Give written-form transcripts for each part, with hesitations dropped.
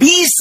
20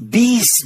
20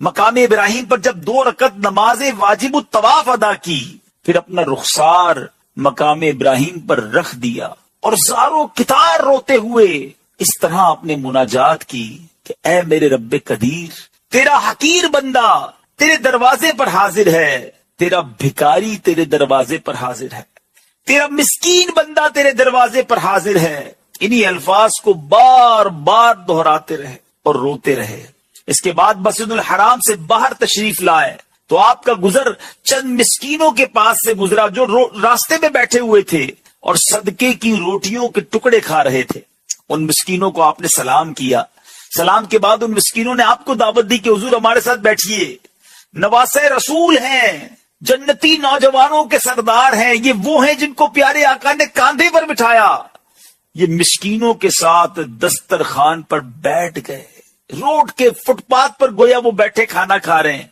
مقام ابراہیم پر جب 2 رکعت نماز واجب الطواف ادا کی، پھر اپنا رخسار مقام ابراہیم پر رکھ دیا اور زاروں کتار روتے ہوئے اس طرح اپنے مناجات کی کہ اے میرے رب قدیر، تیرا حقیر بندہ تیرے دروازے پر حاضر ہے، تیرا بھکاری تیرے دروازے پر حاضر ہے، تیرا مسکین بندہ تیرے دروازے پر حاضر ہے۔ انہی الفاظ کو بار بار دہراتے رہے اور روتے رہے۔ اس کے بعد مسجد الحرام سے باہر تشریف لائے تو آپ کا گزر چند مسکینوں کے پاس سے گزرا جو راستے میں بیٹھے ہوئے تھے اور صدقے کی روٹیوں کے ٹکڑے کھا رہے تھے۔ ان مسکینوں کو آپ نے سلام کیا۔ سلام کے بعد ان مسکینوں نے آپ کو دعوت دی کہ حضور ہمارے ساتھ بیٹھیے، نواسے رسول ہیں، جنتی نوجوانوں کے سردار ہیں، یہ وہ ہیں جن کو پیارے آقا نے کاندھے پر بٹھایا۔ یہ مسکینوں کے ساتھ دسترخوان پر بیٹھ گئے، روڈ کے فٹ پاتھ پر گویا وہ بیٹھے کھانا کھا رہے ہیں۔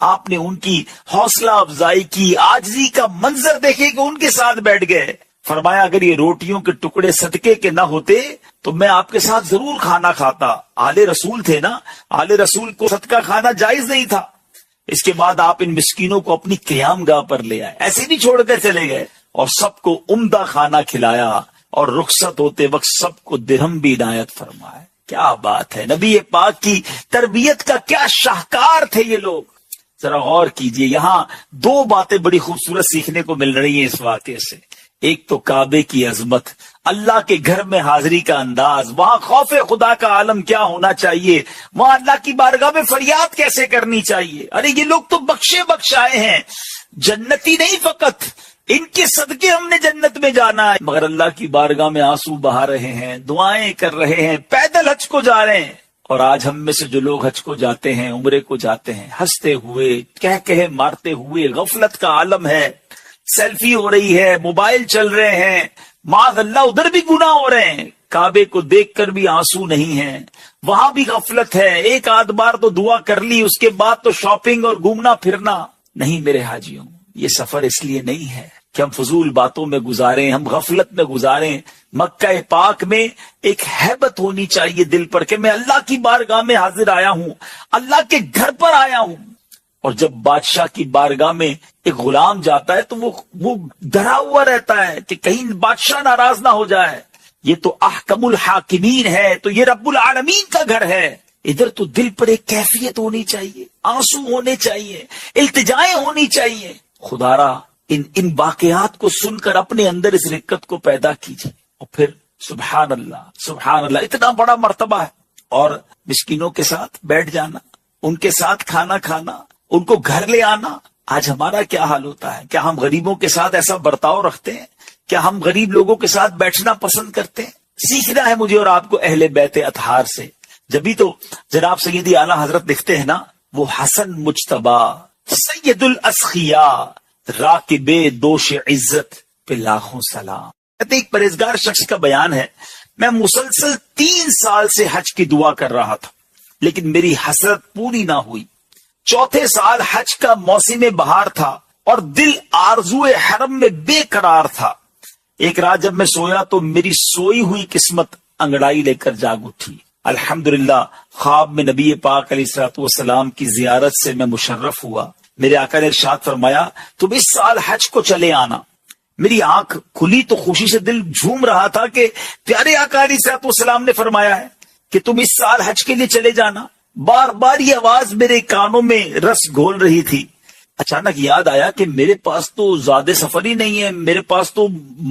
آپ نے ان کی حوصلہ افزائی کی، عاجزی کا منظر دیکھے کہ ان کے ساتھ بیٹھ گئے۔ فرمایا اگر یہ روٹیوں کے ٹکڑے صدقے کے نہ ہوتے تو میں آپ کے ساتھ ضرور کھانا کھاتا۔ آل رسول تھے نا، آل رسول کو صدقہ کھانا جائز نہیں تھا۔ اس کے بعد آپ ان مسکینوں کو اپنی قیام گاہ پر لے آئے، ایسے نہیں چھوڑ کر چلے گئے، اور سب کو عمدہ کھانا کھلایا اور رخصت ہوتے وقت سب کو درہم بھی عنایت فرمائے۔ کیا بات ہے، نبی پاک کی تربیت کا کیا شاہکار تھے یہ لوگ۔ ذرا غور کیجئے، یہاں 2 باتیں بڑی خوبصورت سیکھنے کو مل رہی ہیں اس واقعے سے۔ ایک تو کعبے کی عظمت، اللہ کے گھر میں حاضری کا انداز، وہاں خوف خدا کا عالم کیا ہونا چاہیے، وہاں اللہ کی بارگاہ میں فریاد کیسے کرنی چاہیے۔ ارے یہ لوگ تو بخشے بخشائے ہیں، جنتی نہیں فقط، ان کے صدقے ہم نے جنت میں جانا ہے، مگر اللہ کی بارگاہ میں آنسو بہا رہے ہیں، دعائیں کر رہے ہیں، پیدل حج کو جا رہے ہیں۔ اور آج ہم میں سے جو لوگ حج کو جاتے ہیں، عمرے کو جاتے ہیں، ہنستے ہوئے، کہہ مارتے ہوئے، غفلت کا عالم ہے، سیلفی ہو رہی ہے، موبائل چل رہے ہیں، معاذ اللہ ادھر بھی گناہ ہو رہے ہیں، کعبے کو دیکھ کر بھی آنسو نہیں ہیں، وہاں بھی غفلت ہے، ایک آدھ بار تو دعا کر لی، اس کے بعد تو شاپنگ اور گھومنا پھرنا۔ نہیں میرے حاجیوں، یہ سفر اس لیے نہیں ہے کہ ہم فضول باتوں میں گزاریں، ہم غفلت میں گزاریں۔ مکہ پاک میں ایک ہیبت ہونی چاہیے دل پر کہ میں اللہ کی بارگاہ میں حاضر آیا ہوں، اللہ کے گھر پر آیا ہوں۔ اور جب بادشاہ کی بارگاہ میں ایک غلام جاتا ہے تو وہ ڈرا ہوا رہتا ہے کہ کہیں بادشاہ ناراض نہ ہو جائے، یہ تو احکم الحاکمین ہے، تو یہ رب العالمین کا گھر ہے۔ ادھر تو دل پر ایک کیفیت ہونی چاہیے، آنسو ہونے چاہیے، التجائیں ہونی چاہیے۔ خدارا ان واقعات کو سن کر اپنے اندر اس رقت کو پیدا کیجیے، اور پھر سبحان اللہ، اتنا بڑا مرتبہ ہے۔ اور مسکینوں کے ساتھ بیٹھ جانا، ان کے ساتھ کھانا کھانا، ان کو گھر لے آنا۔ آج ہمارا کیا حال ہوتا ہے؟ کیا ہم غریبوں کے ساتھ ایسا برتاؤ رکھتے ہیں؟ کیا ہم غریب لوگوں کے ساتھ بیٹھنا پسند کرتے ہیں؟ سیکھنا ہے مجھے اور آپ کو اہل بیت اطہار سے۔ جبھی تو جناب سیدی اعلیٰ حضرت لکھتے ہیں نا، وہ حسن مجتبی سید الاسخیاء راکب دوش عزت پہ لاکھوں سلام۔ کہتے ایک پرہیزگار شخص کا بیان ہے، میں مسلسل 3 سال سے حج کی دعا کر رہا تھا لیکن میری حسرت پوری نہ ہوئی۔ 4تھے سال حج کا موسم بہار تھا اور دل آرزو حرم میں بے قرار تھا۔ ایک رات جب میں سویا تو میری سوئی ہوئی قسمت انگڑائی لے کر جاگ اٹھی۔ الحمدللہ خواب میں نبی پاک علیہ الصلوۃ والسلام کی زیارت سے میں مشرف ہوا۔ میرے آقا نے ارشاد فرمایا تم اس سال حج کو چلے آنا۔ میری آنکھ کھلی تو خوشی سے دل جھوم رہا تھا کہ پیارے آقا علیہ الصلوۃ والسلام نے فرمایا ہے کہ تم اس سال حج کے لیے چلے جانا۔ بار بار یہ آواز میرے کانوں میں رس گھول رہی تھی۔ اچانک یاد آیا کہ میرے پاس تو زیادہ سفر ہی نہیں ہے، میرے پاس تو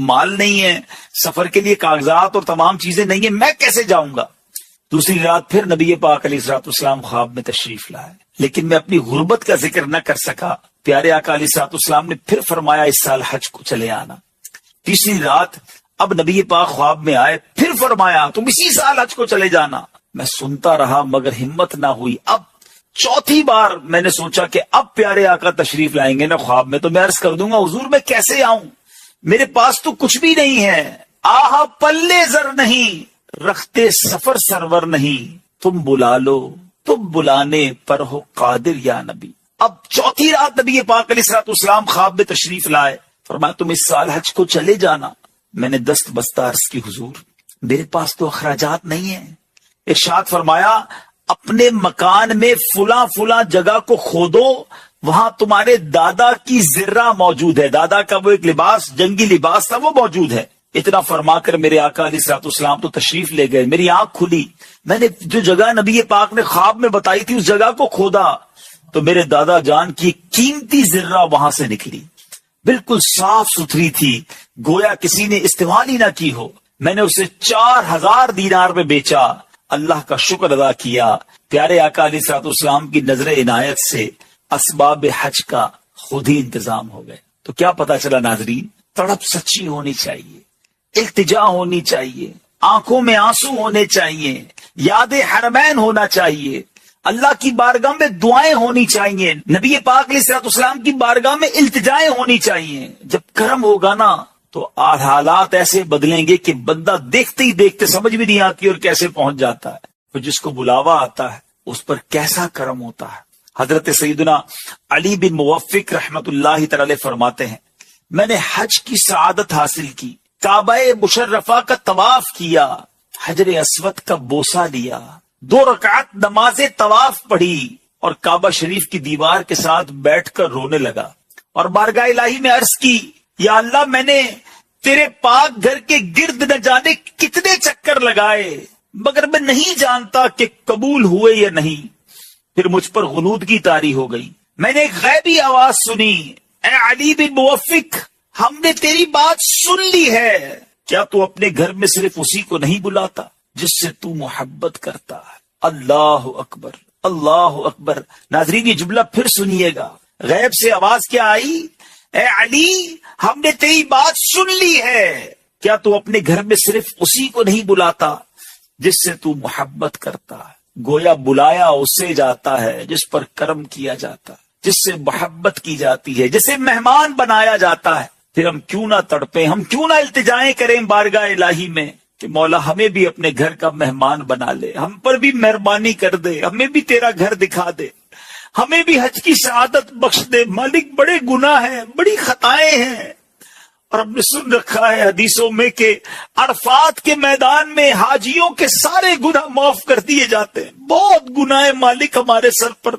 مال نہیں ہے، سفر کے لیے کاغذات اور تمام چیزیں نہیں ہیں، میں کیسے جاؤں گا؟ دوسری رات پھر نبی پاک علیہ الصلوۃ والسلام خواب میں تشریف لائے لیکن میں اپنی غربت کا ذکر نہ کر سکا۔ پیارے آقا علیہ الصلوۃ والسلام نے پھر فرمایا اس سال حج کو چلے آنا۔ تیسری رات اب نبی پاک خواب میں آئے، پھر فرمایا تم اسی سال حج کو چلے جانا۔ میں سنتا رہا مگر ہمت نہ ہوئی۔ اب 4تھی بار میں نے سوچا کہ اب پیارے آقا تشریف لائیں گے نا خواب میں تو میں عرض کر دوں گا حضور میں کیسے آؤں، میرے پاس تو کچھ بھی نہیں ہے، آہا پلے زر نہیں، رختے سفر سرور نہیں، تم بلا لو، تم بلانے پر ہو قادر یا نبی۔ اب 4تھی رات نبی پاک علیہ الصلوۃ والسلام خواب میں تشریف لائے، فرمایا تم اس سال حج کو چلے جانا۔ میں نے دست بستہ عرض کی حضور میرے پاس تو اخراجات نہیں ہیں۔ ارشاد فرمایا اپنے مکان میں فلاں فلاں جگہ کو کھودو، وہاں تمہارے دادا کی زرہ موجود ہے، دادا کا وہ ایک لباس، جنگی لباس تھا، وہ موجود ہے۔ اتنا فرما کر میرے آقا علیہ الصلوۃ والسلام تو تشریف لے گئے، میری آنکھ کھلی، میں نے جو جگہ نبی پاک نے خواب میں بتائی تھی اس جگہ کو کھودا تو میرے دادا جان کی قیمتی زرہ وہاں سے نکلی، بالکل صاف ستھری تھی، گویا کسی نے استعمال ہی نہ کی ہو۔ میں نے اسے 4000 دینار میں بیچا، اللہ کا شکر ادا کیا۔ پیارے آقا علیہ الصلوۃ والسلام کی نظر عنایت سے اسباب حج کا خود ہی انتظام ہو گئے۔ تو کیا پتا چلا ناظرین، تڑپ سچی ہونی چاہیے، التجا ہونی چاہیے، آنکھوں میں آنسو ہونے چاہیے، یاد حرمین ہونا چاہیے، اللہ کی بارگاہ میں دعائیں ہونی چاہیے، نبی پاک علیہ الصلوۃ والسلام کی بارگاہ میں التجائیں ہونی چاہیے۔ جب کرم ہوگا نا تو حالات ایسے بدلیں گے کہ بندہ دیکھتے ہی دیکھتے سمجھ بھی نہیں آتی اور کیسے پہنچ جاتا ہے۔ تو جس کو بلاوا آتا ہے اس پر کیسا کرم ہوتا ہے۔ حضرت سیدنا علی بن موفق رحمت اللہ تعالی فرماتے ہیں، میں نے حج کی سعادت حاصل کی، کعبہ مشرفہ کا طواف کیا، حجر اسود کا بوسہ لیا، 2 رکعت نماز طواف پڑھی اور کعبہ شریف کی دیوار کے ساتھ بیٹھ کر رونے لگا اور بارگاہ الہی میں عرض کی، یا اللہ میں نے تیرے پاک گھر کے گرد نہ جانے کتنے چکر لگائے مگر میں نہیں جانتا کہ قبول ہوئے یا نہیں۔ پھر مجھ پر غنودگی طاری ہو گئی، میں نے ایک غیبی آواز سنی، اے علی بن موفق، ہم نے تیری بات سن لی ہے، کیا تو اپنے گھر میں صرف اسی کو نہیں بلاتا جس سے تو محبت کرتا ہے؟ اللہ اکبر، اللہ اکبر۔ ناظرین یہ جملہ پھر سنیے گا، غیب سے آواز کیا آئی؟ اے علی، ہم نے تیری بات سن لی ہے، کیا تو اپنے گھر میں صرف اسی کو نہیں بلاتا جس سے تو محبت کرتا ہے؟ گویا بلایا اسے جاتا ہے جس پر کرم کیا جاتا ہے، جس سے محبت کی جاتی ہے، جسے مہمان بنایا جاتا ہے۔ پھر ہم کیوں نہ تڑپیں، ہم کیوں نہ التجائیں کریں بارگاہ الہی میں کہ مولا ہمیں بھی اپنے گھر کا مہمان بنا لے، ہم پر بھی مہربانی کر دے، ہمیں بھی تیرا گھر دکھا دے، ہمیں بھی حج کی سعادت بخش دے۔ مالک بڑے گناہ ہیں، بڑی خطائیں ہیں، اور ہم نے سن رکھا ہے حدیثوں میں کہ عرفات کے میدان میں حاجیوں کے سارے گناہ معاف کر دیے جاتے ہیں۔ بہت گناہ ہے مالک ہمارے سر پر،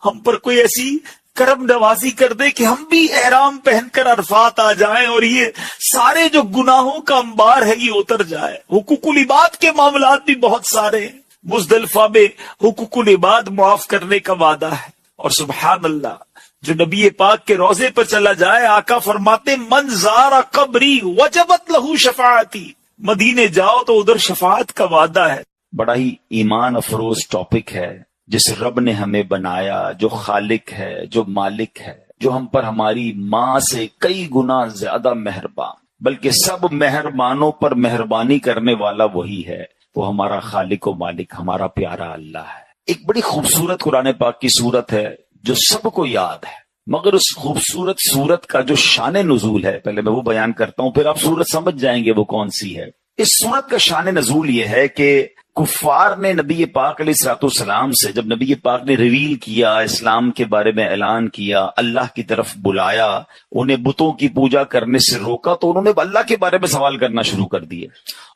ہم پر کوئی ایسی کرم نوازی کر دے کہ ہم بھی احرام پہن کر عرفات آ جائیں اور یہ سارے جو گناہوں کا انبار ہے یہ اتر جائے۔ حقوق العباد کے معاملات بھی بہت سارے ہیں، مزدلفہ میں حقوق العباد معاف کرنے کا وعدہ ہے، اور سبحان اللہ جو نبی پاک کے روضے پر چلا جائے، آقا فرماتے من زار قبری وجبت لہو شفاعتی، مدینے جاؤ تو ادھر شفاعت کا وعدہ ہے۔ بڑا ہی ایمان افروز ٹاپک ہے، جس رب نے ہمیں بنایا، جو خالق ہے، جو مالک ہے، جو ہم پر ہماری ماں سے کئی گنا زیادہ مہربان، بلکہ سب مہربانوں پر مہربانی کرنے والا وہی ہے، وہ ہمارا خالق و مالک، ہمارا پیارا اللہ ہے۔ ایک بڑی خوبصورت قرآن پاک کی سورت ہے جو سب کو یاد ہے، مگر اس خوبصورت سورت کا جو شان نزول ہے، پہلے میں وہ بیان کرتا ہوں، پھر آپ سورت سمجھ جائیں گے وہ کون سی ہے۔ اس سورت کا شان نزول یہ ہے کہ کفار نے نبی پاک علیہ الصلوۃ والسلام سے، جب نبی پاک نے ریویل کیا، اسلام کے بارے میں اعلان کیا، اللہ کی طرف بلایا، انہیں بتوں کی پوجا کرنے سے روکا، تو انہوں نے اللہ کے بارے میں سوال کرنا شروع کر دیے،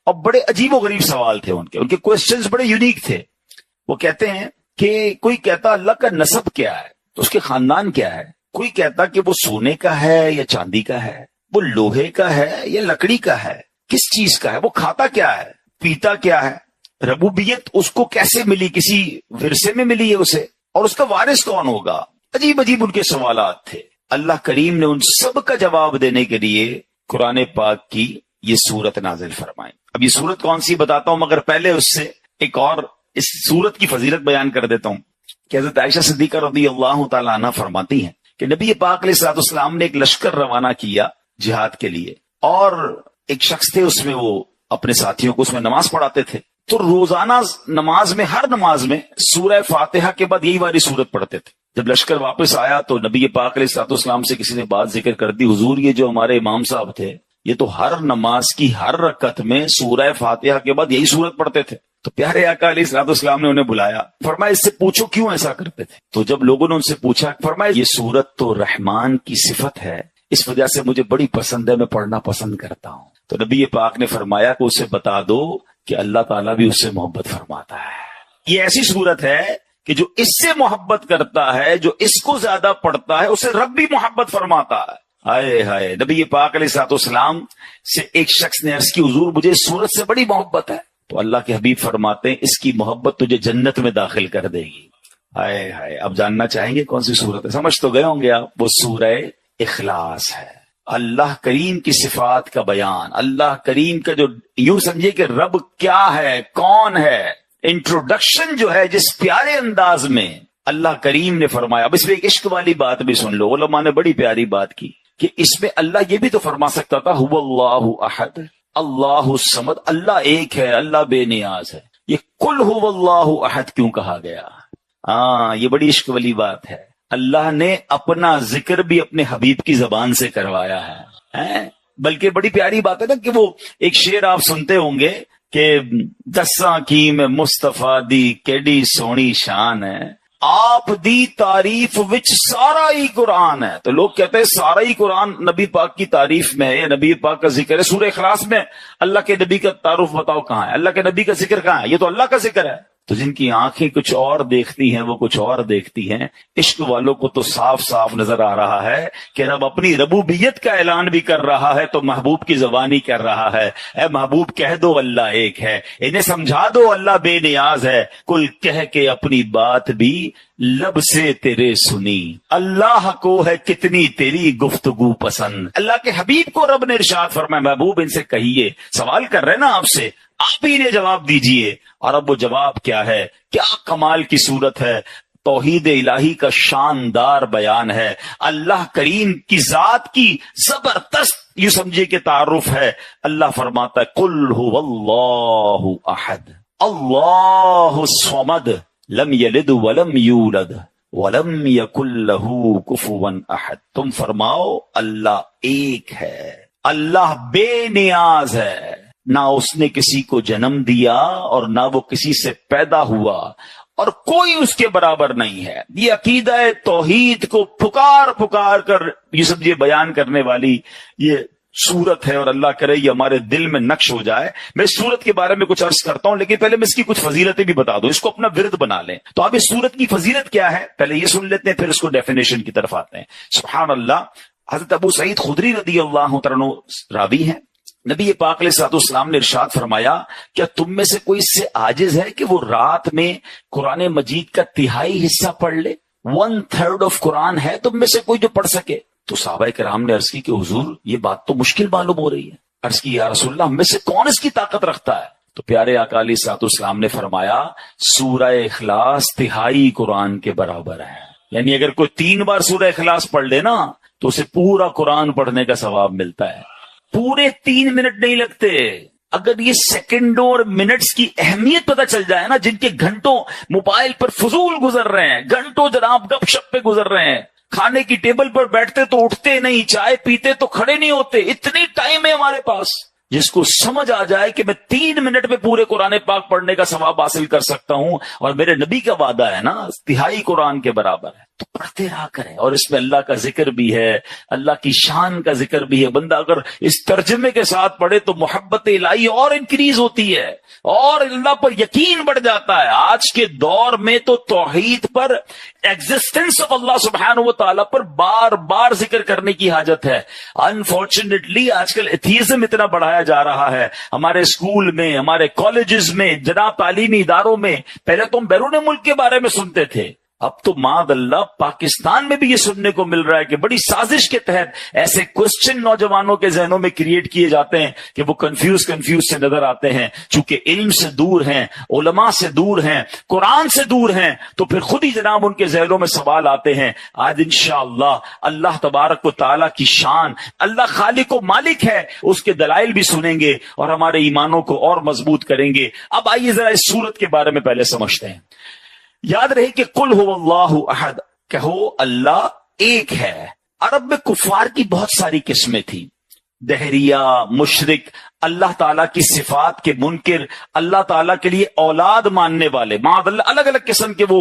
اور بڑے عجیب و غریب سوال تھے ان کے کوسچنز بڑے یونیک تھے۔ وہ کہتے ہیں کہ کوئی کہتا اللہ کا نسب کیا ہے، تو اس کے خاندان کیا ہے، کوئی کہتا کہ وہ سونے کا ہے یا چاندی کا ہے، وہ لوہے کا ہے یا لکڑی کا ہے، کس چیز کا ہے، وہ کھاتا کیا ہے، پیتا کیا ہے، ربوبیت اس کو کیسے ملی، کسی ورثے میں ملی ہے اسے، اور اس کا وارث کون ہوگا۔ عجیب عجیب ان کے سوالات تھے۔ اللہ کریم نے ان سب کا جواب دینے کے لیے قرآن پاک کی یہ سورت نازل فرمائی۔ اب یہ سورت کون سی بتاتا ہوں، مگر پہلے اس سے ایک اور اس سورت کی فضیلت بیان کر دیتا ہوں کہ حضرت عائشہ صدیقہ رضی اللہ تعالیٰ عنہ فرماتی ہیں کہ نبی پاک علیہ الصلوۃ والسلام نے ایک لشکر روانہ کیا جہاد کے لیے، اور ایک شخص تھے اس میں، وہ اپنے ساتھیوں کو اس میں نماز پڑھاتے تھے، تو روزانہ نماز میں، ہر نماز میں سورہ فاتحہ کے بعد یہی والی سورت پڑھتے تھے۔ جب لشکر واپس آیا تو نبی پاک علیہ الصلوۃ والسلام سے کسی نے بات ذکر کر دی، حضور یہ جو ہمارے امام صاحب تھے یہ تو ہر نماز کی ہر رکعت میں سورہ فاتحہ کے بعد یہی سورت پڑھتے تھے۔ تو پیارے آقا علیہ الصلوۃ والسلام نے انہیں بلایا، فرمایا اس سے پوچھو کیوں ایسا کرتے تھے۔ تو جب لوگوں نے ان سے پوچھا، فرمایا یہ سورت تو رحمان کی صفت ہے، اس وجہ سے مجھے بڑی پسند ہے، میں پڑھنا پسند کرتا ہوں۔ تو نبی پاک نے فرمایا کہ اسے بتا دو کہ اللہ تعالیٰ بھی اس سے محبت فرماتا ہے۔ یہ ایسی صورت ہے کہ جو اس سے محبت کرتا ہے، جو اس کو زیادہ پڑھتا ہے، اسے رب بھی محبت فرماتا ہے۔ ہائے ہائے، نبی پاک علیہ الصلوۃ والسلام سے ایک شخص نے عرض کی حضور مجھے اس صورت سے بڑی محبت ہے، تو اللہ کے حبیب فرماتے ہیں اس کی محبت تجھے جنت میں داخل کر دے گی۔ ہائے ہائے، اب جاننا چاہیں گے کون سی صورت ہے؟ سمجھ تو گئے ہوں گے آپ، وہ سورہ اخلاص ہے۔ اللہ کریم کی صفات کا بیان، اللہ کریم کا جو یوں سمجھے کہ رب کیا ہے، کون ہے، انٹروڈکشن جو ہے جس پیارے انداز میں اللہ کریم نے فرمایا۔ اب اس میں ایک عشق والی بات بھی سن لو، علماء نے بڑی پیاری بات کی کہ اس میں اللہ یہ بھی تو فرما سکتا تھا هو اللہ احد اللہ الصمد، اللہ ایک ہے، اللہ بے نیاز ہے، یہ قل هو اللہ احد کیوں کہا گیا؟ یہ بڑی عشق والی بات ہے۔ اللہ نے اپنا ذکر بھی اپنے حبیب کی زبان سے کروایا ہے، بلکہ بڑی پیاری بات ہے نا کہ وہ ایک شعر آپ سنتے ہوں گے کہ دساں کی میں مصطفیٰ دی کیڈی سونی شان ہے، آپ دی تعریف وچ سارا ہی قرآن ہے۔ تو لوگ کہتے ہیں سارا ہی قرآن نبی پاک کی تعریف میں ہے یا نبی پاک کا ذکر ہے۔ سورہ اخلاص میں اللہ کے نبی کا تعارف بتاؤ کہاں ہے، اللہ کے نبی کا ذکر کہاں ہے؟ یہ تو اللہ کا ذکر ہے۔ تو جن کی آنکھیں کچھ اور دیکھتی ہیں وہ کچھ اور دیکھتی ہیں۔ عشق والوں کو تو صاف صاف نظر آ رہا ہے کہ رب اپنی ربوبیت کا اعلان بھی کر رہا ہے تو محبوب کی زبانی کر رہا ہے، اے محبوب کہہ دو اللہ ایک ہے، انہیں سمجھا دو اللہ بے نیاز ہے، کل کہہ کے اپنی بات بھی لب سے تیرے سنی، اللہ کو ہے کتنی تیری گفتگو پسند۔ اللہ کے حبیب کو رب نے ارشاد فرمایا محبوب ان سے کہیے، سوال کر رہے نا آپ سے، آپ ہی نے جواب دیجئے۔ اور اب وہ جواب کیا ہے؟ کیا کمال کی صورت ہے، توحید الہی کا شاندار بیان ہے، اللہ کریم کی ذات کی زبردست یہ سمجھے کہ تعارف ہے۔ اللہ فرماتا ہے قل هو اللہ احد اللہ الصمد لم یلد ولم یولد ولم یکن له کفوا احد۔ تم فرماؤ اللہ ایک ہے، اللہ بے نیاز ہے، نہ اس نے کسی کو جنم دیا اور نہ وہ کسی سے پیدا ہوا اور کوئی اس کے برابر نہیں ہے۔ یہ عقیدہ توحید کو پکار پکار کر یہ سمجھے بیان کرنے والی یہ صورت ہے، اور اللہ کرے یہ ہمارے دل میں نقش ہو جائے۔ میں اس صورت کے بارے میں کچھ عرض کرتا ہوں، لیکن پہلے میں اس کی کچھ فضیلتیں بھی بتا دوں، اس کو اپنا ورد بنا لیں۔ تو آپ اس صورت کی فضیلت کیا ہے پہلے یہ سن لیتے ہیں، پھر اس کو ڈیفینیشن کی طرف آتے ہیں۔ سبحان اللہ، حضرت ابو سعید خدری رضی اللہ عنہ راوی ہیں، نبی پاک علیہ الصلوۃ والسلام نے ارشاد فرمایا کیا تم میں سے کوئی اس سے عاجز ہے کہ وہ رات میں قرآن مجید کا تہائی حصہ پڑھ لے؟ 1/3 آف قرآن ہے تم میں سے کوئی جو پڑھ سکے؟ تو صحابہ کرام نے عرض کی کہ حضور یہ بات تو مشکل معلوم ہو رہی ہے۔ عرض کی یا رسول اللہ ہم میں سے کون اس کی طاقت رکھتا ہے؟ تو پیارے آقا علیہ الصلوۃ والسلام نے فرمایا سورہ اخلاص تہائی قرآن کے برابر ہے، یعنی اگر کوئی 3 بار سورہ اخلاص پڑھ لے نا تو اسے پورا قرآن پڑھنے کا ثواب ملتا ہے۔ پورے 3 منٹ نہیں لگتے۔ اگر یہ سیکنڈوں اور منٹس کی اہمیت پتہ چل جائے نا، جن کے گھنٹوں موبائل پر فضول گزر رہے ہیں، گھنٹوں جناب گپ شپ پہ گزر رہے ہیں، کھانے کی ٹیبل پر بیٹھتے تو اٹھتے نہیں، چائے پیتے تو کھڑے نہیں ہوتے، اتنی ٹائم ہے ہمارے پاس۔ جس کو سمجھ آ جائے کہ میں 3 منٹ میں پورے قرآن پاک پڑھنے کا ثواب حاصل کر سکتا ہوں، اور میرے نبی کا وعدہ ہے نا تہائی قرآن کے برابر ہے، تو پڑھتے رہا کریں۔ اور اس میں اللہ کا ذکر بھی ہے، اللہ کی شان کا ذکر بھی ہے۔ بندہ اگر اس ترجمے کے ساتھ پڑھے تو محبت الہی اور انکریز ہوتی ہے اور اللہ پر یقین بڑھ جاتا ہے۔ آج کے دور میں تو توحید پر، ایگزسٹنس آف اللہ سبحانہ و تعالیٰ پر بار بار ذکر کرنے کی حاجت ہے۔ انفارچونیٹلی آج کل ایتھیزم اتنا بڑھایا جا رہا ہے ہمارے اسکول میں، ہمارے کالجز میں، جناب تعلیمی اداروں میں۔ پہلے تو ہم بیرون ملک کے بارے میں سنتے تھے، اب تو معاذ اللہ پاکستان میں بھی یہ سننے کو مل رہا ہے کہ بڑی سازش کے تحت ایسے کوسچن نوجوانوں کے ذہنوں میں کریٹ کیے جاتے ہیں کہ وہ کنفیوز سے نظر آتے ہیں، چونکہ علم سے دور ہیں، علماء سے دور ہیں، قرآن سے دور ہیں، تو پھر خود ہی جناب ان کے ذہنوں میں سوال آتے ہیں۔ آج انشاءاللہ اللہ تبارک و تعالیٰ کی شان، اللہ خالق و مالک ہے، اس کے دلائل بھی سنیں گے اور ہمارے ایمانوں کو اور مضبوط کریں گے۔ اب آئیے ذرا اس صورت کے بارے میں پہلے سمجھتے ہیں۔ یاد رہے کہ قل هو اللہ احد، کہو اللہ ایک ہے۔ عرب میں کفار کی بہت ساری قسمیں تھیں، دہریہ، مشرک، اللہ تعالیٰ کی صفات کے منکر، اللہ تعالیٰ کے لیے اولاد ماننے والے، معاذ اللہ الگ الگ قسم کے وہ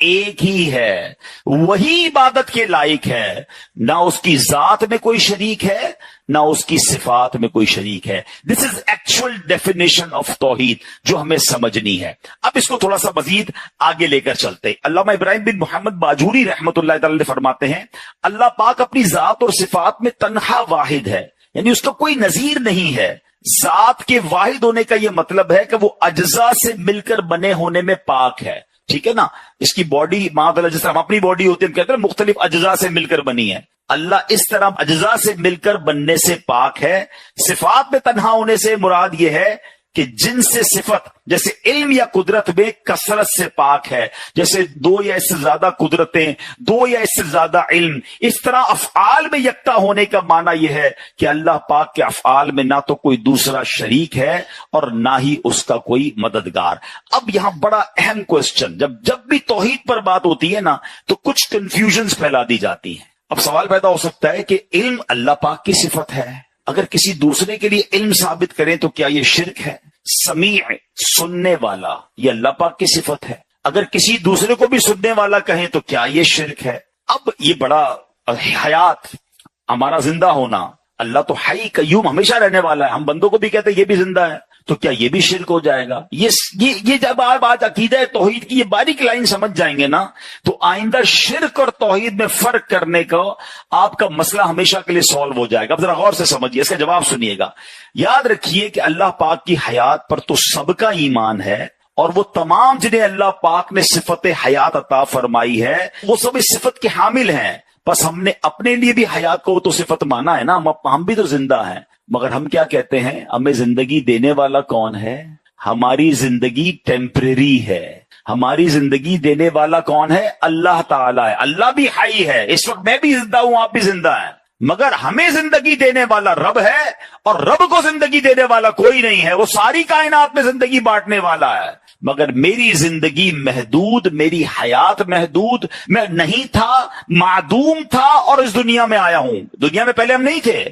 ایک ہی ہے, وہی عبادت کے لائق ہے, نہ اس کی ذات میں کوئی شریک ہے نہ اس کی صفات میں کوئی شریک ہے. دس از ایکچوئل ڈیفینیشن آف توحید جو ہمیں سمجھنی ہے. اب اس کو تھوڑا سا مزید آگے لے کر چلتے. علامہ ابراہیم بن محمد باجوری رحمت اللہ تعالی فرماتے ہیں اللہ پاک اپنی ذات اور صفات میں تنہا واحد ہے, یعنی اس کا کوئی نظیر نہیں ہے. ذات کے واحد ہونے کا یہ مطلب ہے کہ وہ اجزاء سے مل کر بنے ہونے میں پاک ہے. ٹھیک ہے نا, اس کی باڈی معاذ اللہ جس طرح ہم اپنی باڈی ہوتی ہے ہم کہتے ہیں مختلف اجزاء سے مل کر بنی ہے, اللہ اس طرح اجزاء سے مل کر بننے سے پاک ہے. صفات میں تنہا ہونے سے مراد یہ ہے کہ جن سے صفت جیسے علم یا قدرت میں کثرت سے پاک ہے, جیسے دو یا اس سے زیادہ قدرتیں, دو یا اس سے زیادہ علم, اس طرح افعال میں یکتا ہونے کا معنی یہ ہے کہ اللہ پاک کے افعال میں نہ تو کوئی دوسرا شریک ہے اور نہ ہی اس کا کوئی مددگار. اب یہاں بڑا اہم کوسچن, جب بھی توحید پر بات ہوتی ہے نا تو کچھ کنفیوژنز پھیلا دی جاتی ہیں. اب سوال پیدا ہو سکتا ہے کہ علم اللہ پاک کی صفت ہے, اگر کسی دوسرے کے لیے علم ثابت کریں تو کیا یہ شرک ہے؟ سمیع سننے والا یہ اللہ پاک کی صفت ہے, اگر کسی دوسرے کو بھی سننے والا کہیں تو کیا یہ شرک ہے؟ اب یہ بڑا حیات, ہمارا زندہ ہونا, اللہ تو حی قیوم ہمیشہ رہنے والا ہے, ہم بندوں کو بھی کہتے ہیں یہ بھی زندہ ہے, تو کیا یہ بھی شرک ہو جائے گا؟ یہ جب آپ آج عقیدہ توحید کی یہ باریک لائن سمجھ جائیں گے نا تو آئندہ شرک اور توحید میں فرق کرنے کا آپ کا مسئلہ ہمیشہ کے لیے سالو ہو جائے گا. اب ذرا غور سے سمجھیے, اس کا جواب سنیے گا. یاد رکھیے کہ اللہ پاک کی حیات پر تو سب کا ایمان ہے, اور وہ تمام جنہیں اللہ پاک نے صفت حیات عطا فرمائی ہے وہ سب اس صفت کے حامل ہیں. بس ہم نے اپنے لیے بھی حیات کو تو صفت مانا ہے نا, ہم بھی تو زندہ ہیں, مگر ہم کیا کہتے ہیں ہمیں زندگی دینے والا کون ہے؟ ہماری زندگی ٹیمپریری ہے, ہماری زندگی دینے والا کون ہے؟ اللہ تعالیٰ ہے. اللہ بھی حی ہے, اس وقت میں بھی زندہ ہوں, آپ بھی زندہ ہیں, مگر ہمیں زندگی دینے والا رب ہے, اور رب کو زندگی دینے والا کوئی نہیں ہے. وہ ساری کائنات میں زندگی بانٹنے والا ہے, مگر میری زندگی محدود, میری حیات محدود, میں نہیں تھا, معدوم تھا اور اس دنیا میں آیا ہوں. دنیا میں پہلے ہم نہیں تھے,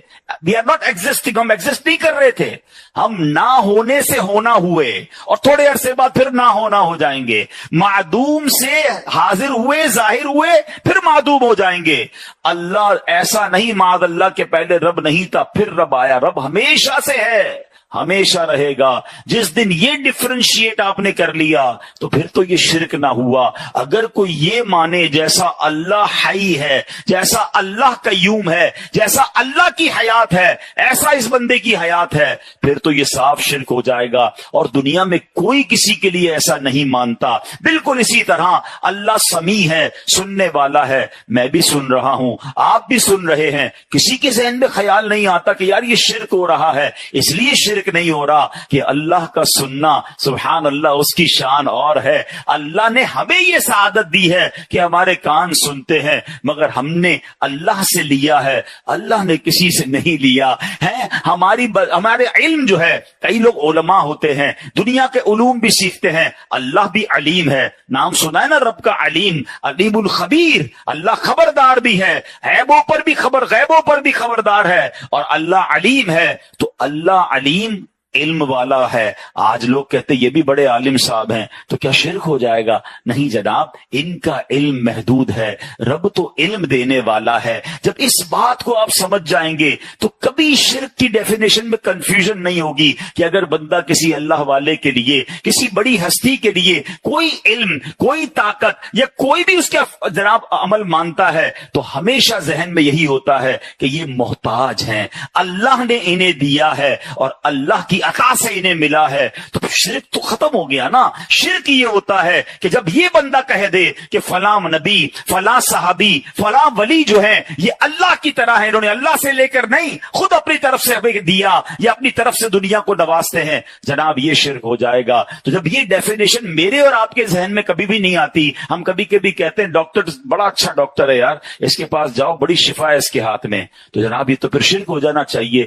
وی آر ناٹ ایگزسٹنگ, ہم ایگزسٹ نہیں کر رہے تھے, ہم نہ ہونے سے ہونا ہوئے اور تھوڑے عرصے بعد پھر نہ ہونا ہو جائیں گے. معدوم سے حاضر ہوئے, ظاہر ہوئے, پھر معدوم ہو جائیں گے. اللہ ایسا نہیں معاذ اللہ کے پہلے رب نہیں تھا پھر رب آیا, رب ہمیشہ سے ہے, ہمیشہ رہے گا. جس دن یہ ڈفرینشیٹ آپ نے کر لیا تو پھر تو یہ شرک نہ ہوا. اگر کوئی یہ مانے جیسا اللہ حی ہے, جیسا اللہ قیوم ہے, جیسا اللہ کی حیات ہے ایسا اس بندے کی حیات ہے, پھر تو یہ صاف شرک ہو جائے گا. اور دنیا میں کوئی کسی کے لیے ایسا نہیں مانتا. بالکل اسی طرح اللہ سمیع ہے, سننے والا ہے, میں بھی سن رہا ہوں, آپ بھی سن رہے ہیں. کسی کے ذہن میں خیال نہیں آتا کہ یار یہ شرک ہو رہا ہے, اس لیے شرک نہیں ہو رہا کہ اللہ کا سننا سبحان اللہ اس کی شان اور ہے. اللہ نے ہمیں یہ سعادت دی ہے کہ ہمارے کان سنتے ہیں, مگر ہم نے اللہ سے لیا ہے, اللہ نے کسی سے نہیں لیا ہے. ہمارے علم جو ہے, کئی لوگ علماء ہوتے ہیں, دنیا کے علوم بھی سیکھتے ہیں. اللہ بھی علیم ہے, نام سنا ہے نا رب کا علیم, علیم الخبیر. اللہ خبردار بھی ہے, غیبوں پر بھی خبردار ہے, اور اللہ علیم ہے. تو اللہ علیم علم والا ہے. آج لوگ کہتے یہ بھی بڑے عالم صاحب ہیں, تو کیا شرک ہو جائے گا؟ نہیں جناب, ان کا علم محدود ہے, رب تو علم دینے والا ہے. جب اس بات کو آپ سمجھ جائیں گے تو کبھی شرک کی ڈیفینیشن میں کنفیوژن نہیں ہوگی کہ اگر بندہ کسی اللہ والے کے لیے, کسی بڑی ہستی کے لیے کوئی علم, کوئی طاقت یا کوئی بھی اس کا جناب عمل مانتا ہے تو ہمیشہ ذہن میں یہی ہوتا ہے کہ یہ محتاج ہیں, اللہ نے انہیں دیا ہے اور اللہ کی عطا سے انہیں ملا ہے. تو شرک تو ختم ہو گیا نا. شرک یہ ہوتا ہے کہ جب یہ بندہ کہہ دے کہ فلاں نبی, فلاں صحابی, فلاں ولی جو ہیں یہ اللہ کی طرح ہیں, انہوں نے اللہ سے لے کر نہیں خود اپنی طرف سے ہمیں دیا یا اپنی طرف سے دنیا کو نوازتے ہیں, جناب یہ شرک ہو جائے گا. تو جب یہ ڈیفینیشن میرے اور آپ کے ذہن میں کبھی بھی نہیں آتی, ہم کبھی کبھی کہتے ہیں ڈاکٹر بڑا اچھا ڈاکٹر ہے یار, اس کے پاس جاؤ بڑی شفا ہے اس کے ہاتھ میں, تو جناب یہ تو پھر شرک ہو جانا چاہیے.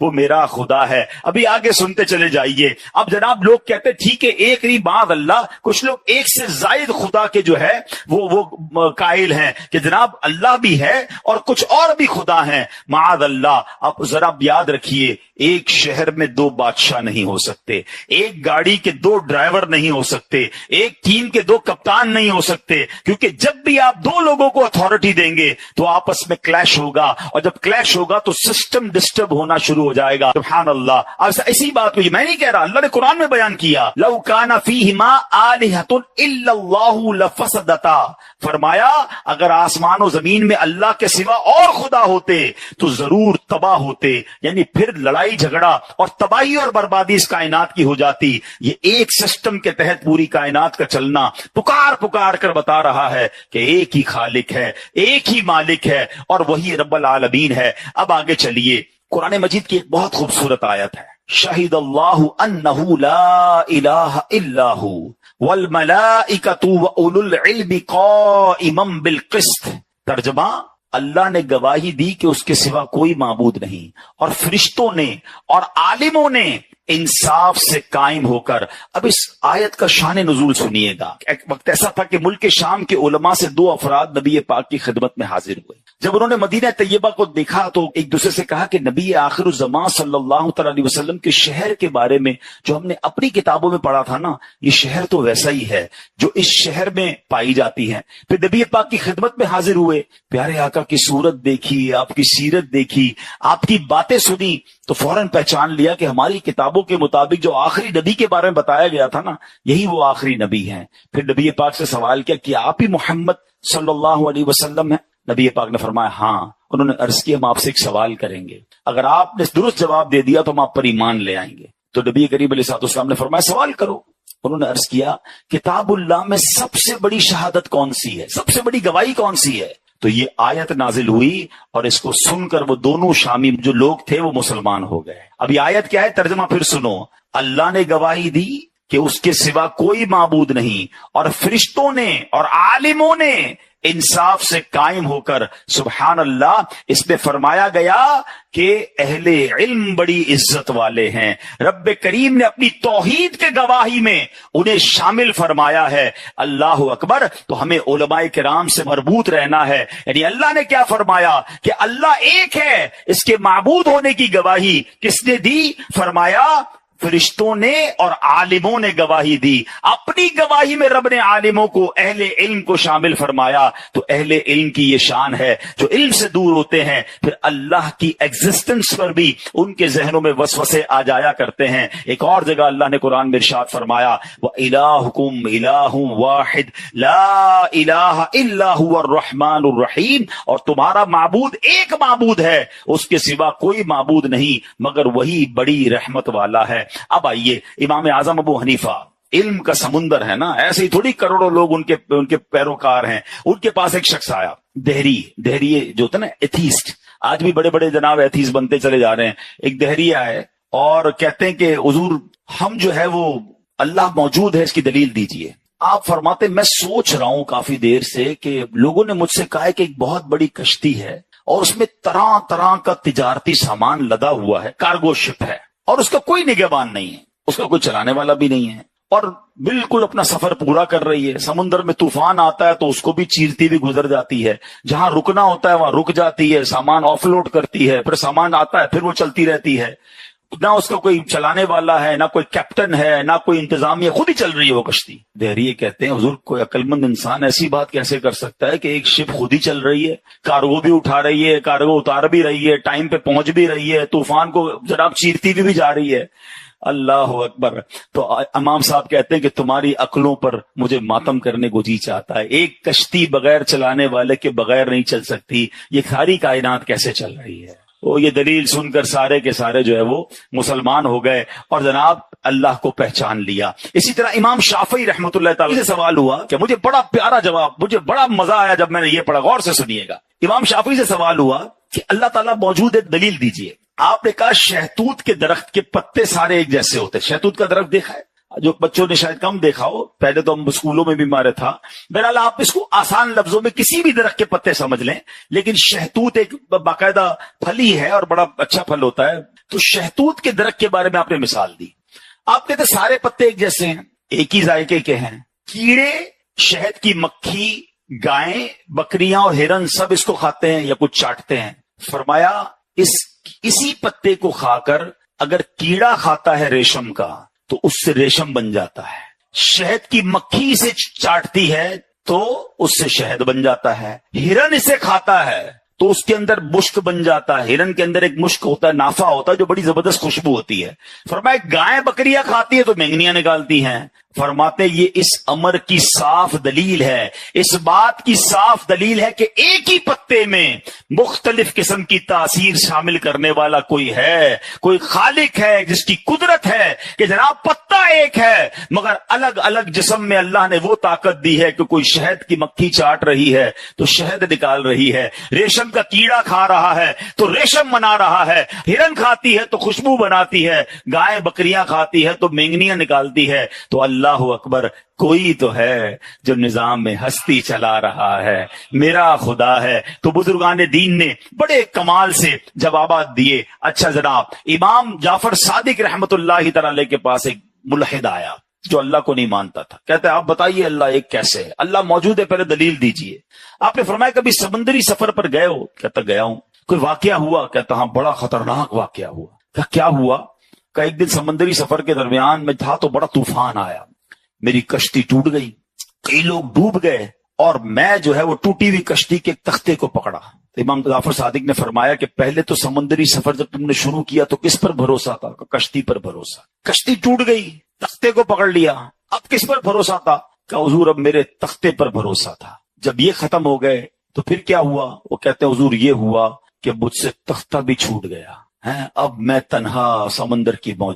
وہ میرا خدا ہے۔ ابھی آگے سنتے چلے جائیے۔ اب جناب لوگ کہتے ٹھیک ہے ایک نہیں بعد اللہ، کچھ لوگ ایک سے زائد خدا کے جو ہے وہ قائل ہیں کہ جناب اللہ بھی ہے اور کچھ اور بھی خدا ہیں، معاذ اللہ۔ اب ذرا یاد رکھیے، ایک شہر میں دو بادشاہ نہیں ہو سکتے، ایک گاڑی کے دو ڈرائیور نہیں ہو سکتے، ایک ٹیم کے دو کپتان نہیں ہو سکتے، کیونکہ جب بھی آپ دو لوگوں کو اتھارٹی دیں گے تو آپس میں کلیش ہوگا، اور جب کلیش ہوگا تو سسٹم ڈسٹرب ہونا شروع ہو جائے گا۔ سبحان اللہ۔ اب ایسی بات ہوئی، میں نہیں کہہ رہا، اللہ نے قرآن میں بیان کیا، لو کان فیہما آلہۃ الا اللہ لفسدتا، فرمایا اگر آسمان و زمین میں اللہ کے سوا اور خدا ہوتے تو ضرور تباہ ہوتے، یعنی پھر لڑائی جھگڑا اور تباہی اور بربادی اس کائنات کی ہو جاتی۔ یہ ایک سسٹم کے تحت پوری کائنات کا چلنا پکار پکار کر بتا رہا ہے کہ ایک ہی خالق ہے، ایک ہی مالک ہے، اور وہی رب العالمین ہے۔ اب آگے چلیے، قرآن مجید کی ایک بہت خوبصورت آیت ہے، شہید اللہ انہ لا الہ الا ہو والملائکۃ واولو العلم قائما بالقسط۔ ترجمہ، اللہ نے گواہی دی کہ اس کے سوا کوئی معبود نہیں، اور فرشتوں نے اور عالموں نے انصاف سے قائم ہو کر۔ اب اس آیت کا شان نزول سنیے گا۔ ایک وقت ایسا تھا کہ ملک شام کے علماء سے دو افراد نبی پاک کی خدمت میں حاضر ہوئے۔ جب انہوں نے مدینہ طیبہ کو دیکھا تو ایک دوسرے سے کہا کہ نبی آخر الزمان صلی اللہ تعالی علیہ وسلم کے شہر کے بارے میں جو ہم نے اپنی کتابوں میں پڑھا تھا نا، یہ شہر تو ویسا ہی ہے جو اس شہر میں پائی جاتی ہے۔ پھر نبی پاک کی خدمت میں حاضر ہوئے، پیارے آقا کی صورت دیکھی، آپ کی سیرت دیکھی، آپ کی باتیں سنی، تو فوراً پہچان لیا کہ ہماری کتابوں کے مطابق جو آخری نبی کے بارے میں بتایا گیا تھا نا، یہی وہ آخری نبی ہیں۔ پھر نبی پاک سے سوال کیا کہ آپ ہی محمد صلی اللہ علیہ وسلم ہیں؟ نبی پاک نے فرمایا ہاں۔ انہوں نے عرض کیا ہم آپ سے ایک سوال کریں گے، اگر آپ نے درست جواب دے دیا تو ہم آپ پر ایمان لے آئیں گے۔ تو نبی کریم علیہ الصلوۃ والسلام نے فرمایا سوال کرو۔ انہوں نے عرض کیا کتاب اللہ میں سب سے بڑی شہادت کون سی ہے، سب سے بڑی گواہی کون سی ہے؟ تو یہ آیت نازل ہوئی، اور اس کو سن کر وہ دونوں شامی جو لوگ تھے وہ مسلمان ہو گئے۔ اب یہ آیت کیا ہے، ترجمہ پھر سنو۔ اللہ نے گواہی دی کہ اس کے سوا کوئی معبود نہیں، اور فرشتوں نے اور عالموں نے انصاف سے قائم ہو کر، سبحان اللہ، اس میں فرمایا گیا کہ اہل علم بڑی عزت والے ہیں۔ رب کریم نے اپنی توحید کے گواہی میں انہیں شامل فرمایا ہے۔ اللہ اکبر۔ تو ہمیں علماء کرام سے مربوط رہنا ہے۔ یعنی اللہ نے کیا فرمایا کہ اللہ ایک ہے، اس کے معبود ہونے کی گواہی کس نے دی؟ فرمایا فرشتوں نے اور عالموں نے گواہی دی۔ اپنی گواہی میں رب نے عالموں کو، اہل علم کو شامل فرمایا۔ تو اہل علم کی یہ شان ہے، جو علم سے دور ہوتے ہیں پھر اللہ کی ایگزسٹنس پر بھی ان کے ذہنوں میں وسوسے آ جایا کرتے ہیں۔ ایک اور جگہ اللہ نے قرآن میں ارشاد فرمایا وَإِلَٰهُكُمْ إِلَٰهٌ وَاحِدٌ لَا إِلَٰهَ إِلَّا هُوَ الرَّحْمَٰنُ الرَّحِيمُ، اور تمہارا معبود ایک معبود ہے، اس کے سوا کوئی معبود نہیں مگر وہی بڑی رحمت والا ہے۔ اب آئیے، امام اعظم ابو حنیفہ، علم کا سمندر ہے نا، ایسے ہی تھوڑی کروڑوں لوگ ان کے پیروکار ہیں۔ ان کے پاس ایک شخص آیا، دہری جو تھا نا، ایتھیسٹ، آج بھی بڑے بڑے جناب ایتھیسٹ بنتے چلے جا رہے ہیں۔ ایک دہری آئے اور کہتے ہیں کہ حضور ہم جو ہے وہ اللہ موجود ہے اس کی دلیل دیجئے۔ آپ فرماتے میں سوچ رہا ہوں کافی دیر سے کہ لوگوں نے مجھ سے کہا ہے کہ ایک بہت بڑی کشتی ہے اور اس میں طرح طرح کا تجارتی سامان لدا ہوا ہے، کارگو شپ ہے، اور اس کا کوئی نگہبان نہیں ہے، اس کا کوئی چلانے والا بھی نہیں ہے، اور بالکل اپنا سفر پورا کر رہی ہے۔ سمندر میں طوفان آتا ہے تو اس کو بھی چیرتی بھی گزر جاتی ہے، جہاں رکنا ہوتا ہے وہاں رک جاتی ہے، سامان آف لوڈ کرتی ہے، پھر سامان آتا ہے پھر وہ چلتی رہتی ہے۔ نہ اس کا کوئی چلانے والا ہے، نہ کوئی کیپٹن ہے، نہ کوئی انتظامیہ، خود ہی چل رہی ہے وہ کشتی۔ دہریے کہتے ہیں حضور کوئی عقل مند انسان ایسی بات کیسے کر سکتا ہے کہ ایک شپ خود ہی چل رہی ہے، کارگو بھی اٹھا رہی ہے، کارگو اتار بھی رہی ہے، ٹائم پہ پہنچ بھی رہی ہے، طوفان کو جناب چیرتی بھی جا رہی ہے۔ اللہ اکبر۔ تو امام صاحب کہتے ہیں کہ تمہاری عقلوں پر مجھے ماتم کرنے کو جی چاہتا ہے، ایک کشتی بغیر چلانے والے کے بغیر نہیں چل سکتی، یہ ساری کائنات کیسے چل رہی ہے؟ وہ یہ دلیل سن کر سارے کے سارے جو ہے وہ مسلمان ہو گئے اور جناب اللہ کو پہچان لیا۔ اسی طرح امام شافعی رحمۃ اللہ تعالی سے سوال ہوا کہ مجھے بڑا پیارا جواب، مجھے بڑا مزہ آیا جب میں نے یہ پڑھا، غور سے سنیے گا۔ امام شافعی سے سوال ہوا کہ اللہ تعالیٰ موجود ہے، دلیل دیجئے۔ آپ نے کہا شہتوت کے درخت کے پتے سارے ایک جیسے ہوتے ہیں۔ شہتوت کا درخت دیکھا ہے؟ جو بچوں نے شاید کم دیکھا ہو، پہلے تو ہم اسکولوں میں بھی مارے تھا. بہرحال آپ اس کو آسان لفظوں میں کسی بھی درخت کے پتے سمجھ لیں، لیکن شہتوت ایک باقاعدہ پھلی ہے اور بڑا اچھا پھل ہوتا ہے. تو شہتوت کے درخت کے بارے میں آپ نے مثال دی. آپ کہتے سارے پتے ایک جیسے ہیں، ایک ہی ذائقے کے ہیں. کیڑے، شہد کی مکھی، گائیں، بکریاں اور ہرن سب اس کو کھاتے ہیں یا کچھ چاٹتے ہیں. فرمایا اسی پتے کو کھا کر اگر کیڑا کھاتا ہے ریشم کا تو اس سے ریشم بن جاتا ہے. شہد کی مکھی اسے چاٹتی ہے تو اس سے شہد بن جاتا ہے. ہرن اسے کھاتا ہے تو اس کے اندر مشک بن جاتا ہے. ہرن کے اندر ایک مشک ہوتا ہے، نافع ہوتا ہے جو بڑی زبردست خوشبو ہوتی ہے. فرمایا گائیں بکریاں کھاتی ہے تو مینگنیاں نکالتی ہیں. فرماتے یہ اس امر کی صاف دلیل ہے، اس بات کی صاف دلیل ہے کہ ایک ہی پتے میں مختلف قسم کی تاثیر شامل کرنے والا کوئی ہے، کوئی خالق ہے جس کی قدرت ہے کہ جناب پتا ایک ہے مگر الگ الگ جسم میں اللہ نے وہ طاقت دی ہے کہ کوئی شہد کی مکھی چاٹ رہی ہے تو شہد نکال رہی ہے، ریشم کا کیڑا کھا رہا ہے تو ریشم بنا رہا ہے، ہرن کھاتی ہے تو خوشبو بناتی ہے، گائے بکریاں کھاتی ہے تو مینگنیاں نکالتی ہے. تو اللہ اکبر، کوئی تو ہے جو نظام میں ہستی چلا رہا ہے، میرا خدا ہے. تو بزرگان دین نے بڑے کمال سے جوابات دیے. اچھا جناب، امام جعفر صادق رحمت اللہ تعالی کے پاس ایک ملحد آیا جو اللہ کو نہیں مانتا تھا. کہتے ہیں آپ بتائیے اللہ ایک کیسے ہے؟ اللہ موجود ہے، پہلے دلیل دیجئے. آپ نے فرمایا کبھی سمندری سفر پر گئے ہو؟ کہتا گیا ہوں. کوئی واقعہ ہوا؟ کہتا ہاں بڑا خطرناک واقعہ ہوا. کیا ہوا؟ کہ ایک دن سمندری سفر کے درمیان میں تھا تو بڑا طوفان آیا، میری کشتی ٹوٹ گئی، کئی لوگ ڈوب گئے اور میں جو ہے وہ ٹوٹی ہوئی کشتی کے تختے کو پکڑا. امام جعفر صادق نے فرمایا کہ پہلے تو سمندری سفر جب تم نے شروع کیا تو کس پر بھروسہ تھا؟ کشتی پر بھروسہ. کشتی ٹوٹ گئی، تختے کو پکڑ لیا، اب کس پر بھروسہ تھا؟ کہ حضور اب میرے تختے پر بھروسہ تھا. جب یہ ختم ہو گئے تو پھر کیا ہوا؟ وہ کہتے ہیں حضور یہ ہوا کہ مجھ سے تختہ بھی چھوٹ گیا ہے، اب میں تنہا سمندر کی موج